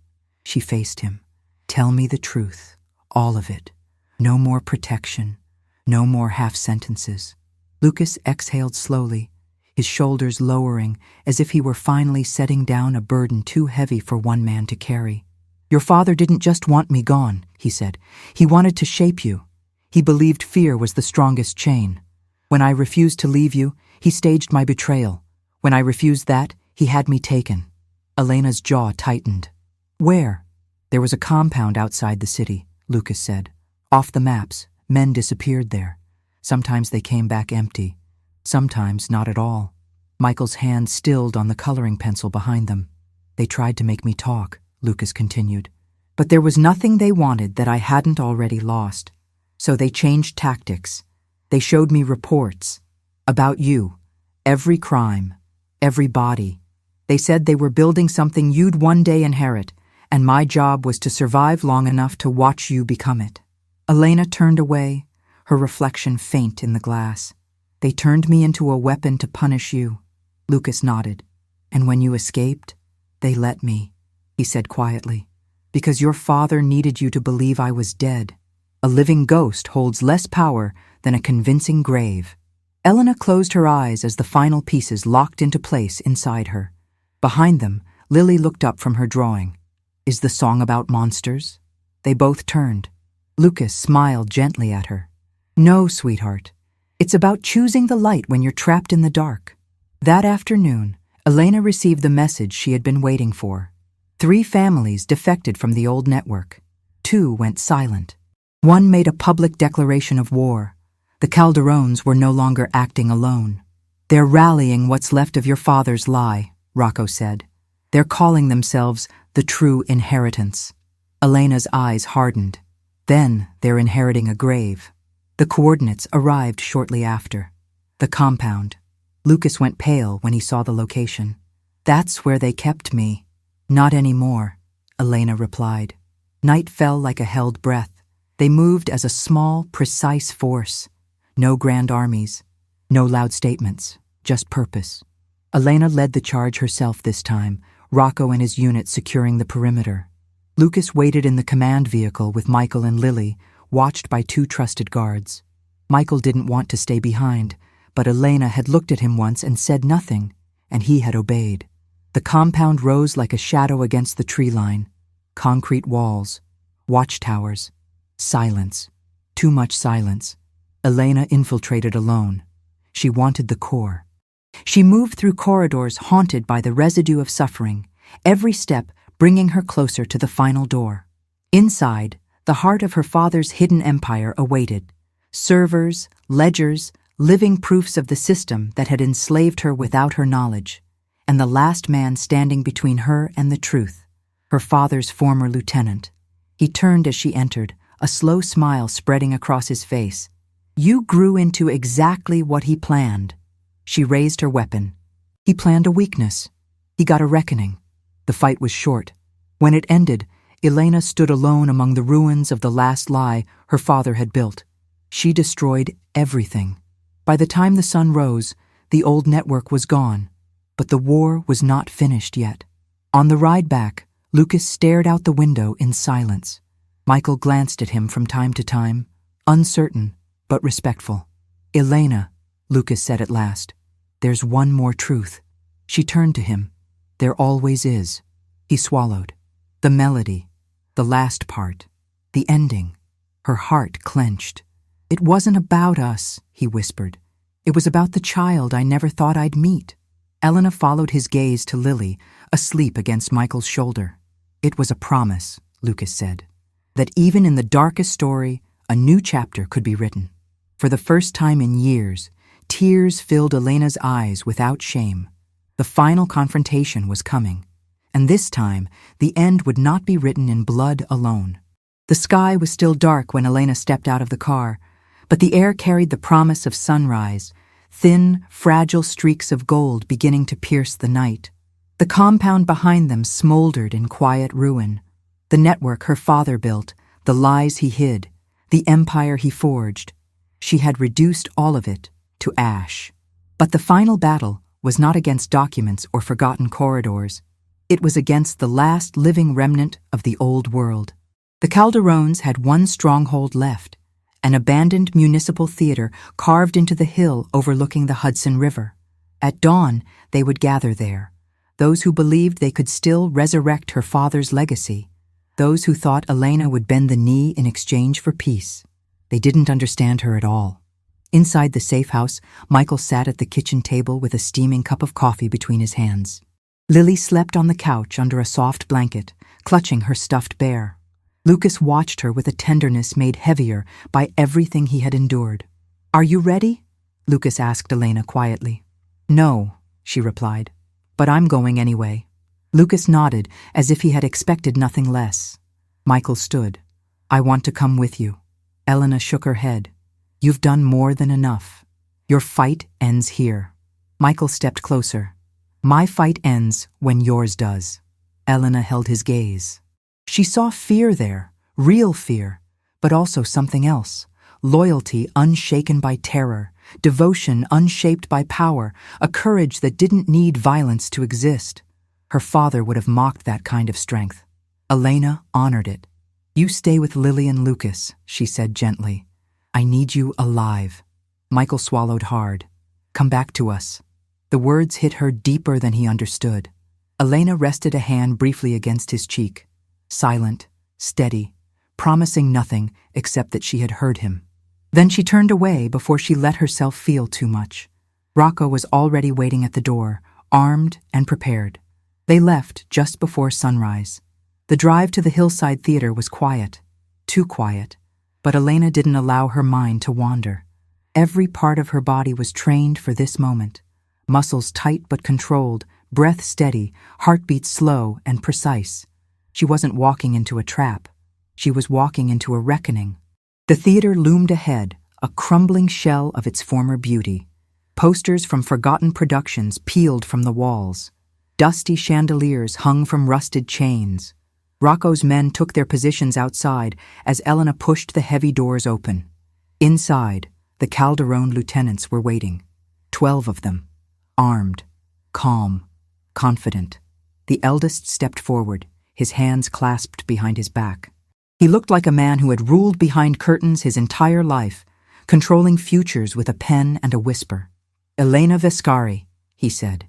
A: She faced him. "Tell me the truth, all of it. No more protection, no more half sentences." Lucas exhaled slowly, his shoulders lowering as if he were finally setting down a burden too heavy for one man to carry. "Your father didn't just want me gone," he said. "He wanted to shape you. He believed fear was the strongest chain. When I refused to leave you, he staged my betrayal. When I refused that, he had me taken." Elena's jaw tightened. "Where?" "There was a compound outside the city," Lucas said. "Off the maps, men disappeared there. Sometimes they came back empty. Sometimes not at all." Michael's hand stilled on the coloring pencil behind them. "They tried to make me talk," Lucas continued. "But there was nothing they wanted that I hadn't already lost. So they changed tactics. They showed me reports. About you. Every crime. Every body. They said they were building something you'd one day inherit, and my job was to survive long enough to watch you become it." Elena turned away, her reflection faint in the glass. "They turned me into a weapon to punish you." Lucas nodded. "And when you escaped, they let me," he said quietly, "because your father needed you to believe I was dead. A living ghost holds less power than a convincing grave." Elena closed her eyes as the final pieces locked into place inside her. Behind them, Lily looked up from her drawing. "Is the song about monsters?" They both turned. Lucas smiled gently at her. "No, sweetheart. It's about choosing the light when you're trapped in the dark." That afternoon, Elena received the message she had been waiting for. 3 families defected from the old network. 2 went silent. 1 made a public declaration of war. The Calderones were no longer acting alone. "They're rallying what's left of your father's lie," Rocco said. "They're calling themselves the true inheritance." Elena's eyes hardened. "Then they're inheriting a grave." The coordinates arrived shortly after. The compound. Lucas went pale when he saw the location. "That's where they kept me." "Not anymore," Elena replied. Night fell like a held breath. They moved as a small, precise force. No grand armies, no loud statements, just purpose. Elena led the charge herself this time, Rocco and his unit securing the perimeter. Lucas waited in the command vehicle with Michael and Lily, watched by 2 trusted guards. Michael didn't want to stay behind, but Elena had looked at him once and said nothing, and he had obeyed. The compound rose like a shadow against the tree line. Concrete walls, watchtowers, silence, too much silence. Elena infiltrated alone. She wanted the core. She moved through corridors haunted by the residue of suffering, every step bringing her closer to the final door. Inside, The heart of her father's hidden empire awaited. Servers, ledgers, living proofs of the system that had enslaved her without her knowledge. And the last man standing between her and the truth, her father's former lieutenant. He turned as she entered, a slow smile spreading across his face. You grew into exactly what he planned. She raised her weapon. He planned a weakness. He got a reckoning. The fight was short. When it ended, Elena stood alone among the ruins of the last lie her father had built. She destroyed everything. By the time the sun rose, the old network was gone. But the war was not finished yet. On the ride back, Lucas stared out the window in silence. Michael glanced at him from time to time, uncertain but respectful. Elena, Lucas said at last, there's one more truth. She turned to him. There always is. He swallowed. The melody, the last part, the ending. Her heart clenched. It wasn't about us, he whispered. It was about the child I never thought I'd meet. Elena followed his gaze to Lily, asleep against Michael's shoulder. It was a promise, Lucas said, that even in the darkest story, a new chapter could be written. For the first time in years, tears filled Elena's eyes without shame. The final confrontation was coming, and this time the end would not be written in blood alone. The sky was still dark when Elena stepped out of the car, but the air carried the promise of sunrise, thin, fragile streaks of gold beginning to pierce the night. The compound behind them smoldered in quiet ruin. The network her father built, the lies he hid, the empire he forged. She had reduced all of it to ash. But the final battle was not against documents or forgotten corridors. It was against the last living remnant of the old world. The Calderones had one stronghold left, an abandoned municipal theater carved into the hill overlooking the Hudson River. At dawn, they would gather there, those who believed they could still resurrect her father's legacy, those who thought Elena would bend the knee in exchange for peace. They didn't understand her at all. Inside the safe house, Michael sat at the kitchen table with a steaming cup of coffee between his hands. Lily slept on the couch under a soft blanket, clutching her stuffed bear. Lucas watched her with a tenderness made heavier by everything he had endured. "Are you ready?" Lucas asked Elena quietly. "No," she replied, "but I'm going anyway." Lucas nodded as if he had expected nothing less. Michael stood. "I want to come with you." Elena shook her head. "You've done more than enough. Your fight ends here." Michael stepped closer. "My fight ends when yours does." Elena held his gaze. She saw fear there, real fear, but also something else. Loyalty unshaken by terror, devotion unshaped by power, a courage that didn't need violence to exist. Her father would have mocked that kind of strength. Elena honored it. "You stay with Lily and Lucas," she said gently. "I need you alive." Michael swallowed hard. "Come back to us." The words hit her deeper than he understood. Elena rested a hand briefly against his cheek, silent, steady, promising nothing except that she had heard him. Then she turned away before she let herself feel too much. Rocco was already waiting at the door, armed and prepared. They left just before sunrise. The drive to the Hillside Theater was quiet, too quiet, but Elena didn't allow her mind to wander. Every part of her body was trained for this moment. Muscles tight but controlled, breath steady, heartbeat slow and precise. She wasn't walking into a trap. She was walking into a reckoning. The theater loomed ahead, a crumbling shell of its former beauty. Posters from forgotten productions peeled from the walls. Dusty chandeliers hung from rusted chains. Rocco's men took their positions outside as Elena pushed the heavy doors open. Inside, the Calderone lieutenants were waiting. 12 of them. Armed, calm, confident. The eldest stepped forward, his hands clasped behind his back. He looked like a man who had ruled behind curtains his entire life, controlling futures with a pen and a whisper. "Elena Vescari," he said,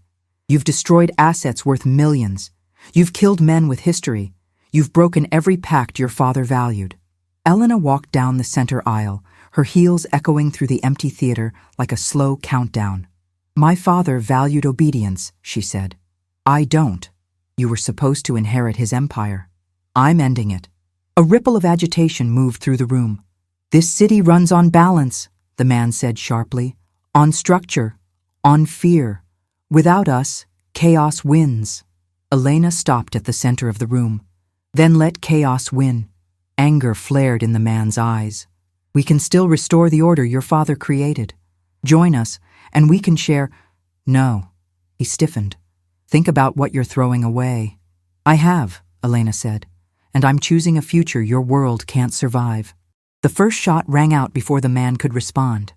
A: "you've destroyed assets worth millions. You've killed men with history. You've broken every pact your father valued." Elena walked down the center aisle, her heels echoing through the empty theater like a slow countdown. "My father valued obedience," she said. "I don't. You were supposed to inherit his empire. I'm ending it. A ripple of agitation moved through the room. "This city runs on balance," the man said sharply. "On structure. On fear. Without us, chaos wins." Elena stopped at the center of the room. "Then let chaos win." Anger flared in the man's eyes. "We can still restore the order your father created. Join us, and we can share—" "No." He stiffened. "Think about what you're throwing away." "I have," Elena said, "and I'm choosing a future your world can't survive." The first shot rang out before the man could respond.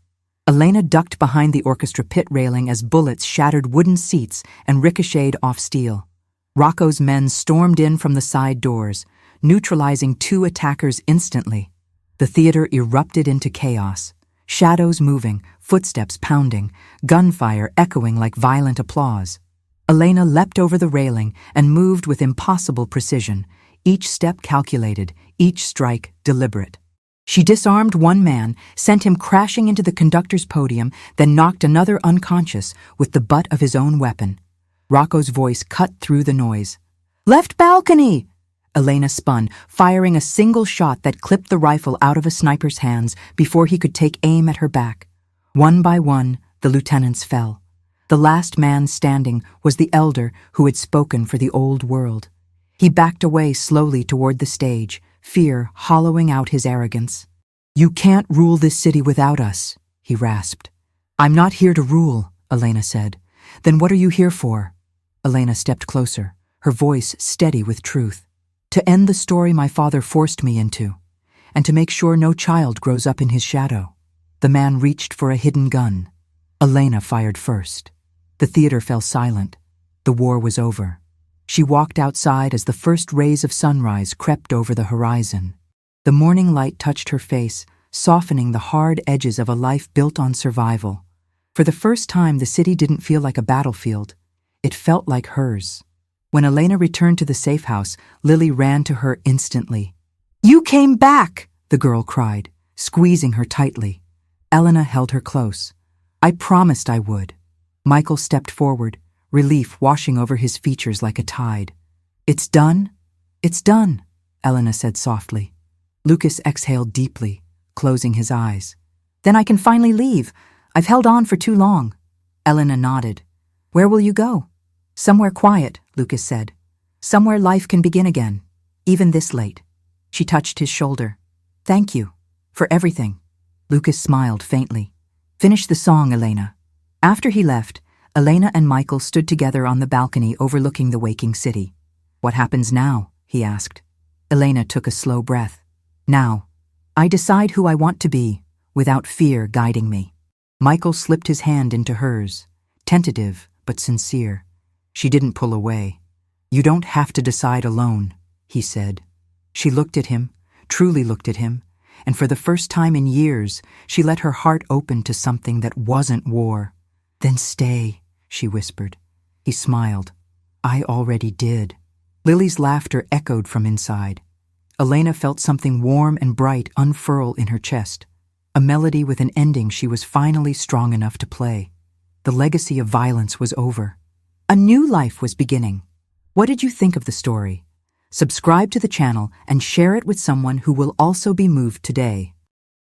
A: Elena ducked behind the orchestra pit railing as bullets shattered wooden seats and ricocheted off steel. Rocco's men stormed in from the side doors, neutralizing 2 attackers instantly. The theater erupted into chaos. Shadows moving, footsteps pounding, gunfire echoing like violent applause. Elena leapt over the railing and moved with impossible precision, each step calculated, each strike deliberate. She disarmed one man, sent him crashing into the conductor's podium, then knocked another unconscious with the butt of his own weapon. Rocco's voice cut through the noise. "Left balcony!" Elena spun, firing a single shot that clipped the rifle out of a sniper's hands before he could take aim at her back. One by one, the lieutenants fell. The last man standing was the elder who had spoken for the old world. He backed away slowly toward the stage, fear hollowing out his arrogance. "You can't rule this city without us," he rasped. "I'm not here to rule," Elena said. "Then what are you here for?" Elena stepped closer, her voice steady with truth. "To end the story my father forced me into, and to make sure no child grows up in his shadow." The man reached for a hidden gun. Elena fired first. The theater fell silent. The war was over. She walked outside as the first rays of sunrise crept over the horizon. The morning light touched her face, softening the hard edges of a life built on survival. For the first time, the city didn't feel like a battlefield. It felt like hers. When Elena returned to the safe house, Lily ran to her instantly. "You came back!" the girl cried, squeezing her tightly. Elena held her close. "I promised I would." Michael stepped forward, relief washing over his features like a tide. "It's done? It's done," Elena said softly. Lucas exhaled deeply, closing his eyes. "Then I can finally leave. I've held on for too long." Elena nodded. "Where will you go?" "Somewhere quiet," Lucas said. "Somewhere life can begin again, even this late." She touched his shoulder. "Thank you. For everything." Lucas smiled faintly. "Finish the song, Elena." After he left, Elena and Michael stood together on the balcony overlooking the waking city. "What happens now?" he asked. Elena took a slow breath. "Now, I decide who I want to be, without fear guiding me." Michael slipped his hand into hers, tentative but sincere. She didn't pull away. "You don't have to decide alone," he said. She looked at him, truly looked at him, and for the first time in years, she let her heart open to something that wasn't war. "Then stay," she whispered. He smiled. "I already did." Lily's laughter echoed from inside. Elena felt something warm and bright unfurl in her chest, a melody with an ending she was finally strong enough to play. The legacy of violence was over. A new life was beginning. What did you think of the story? Subscribe to the channel and share it with someone who will also be moved today.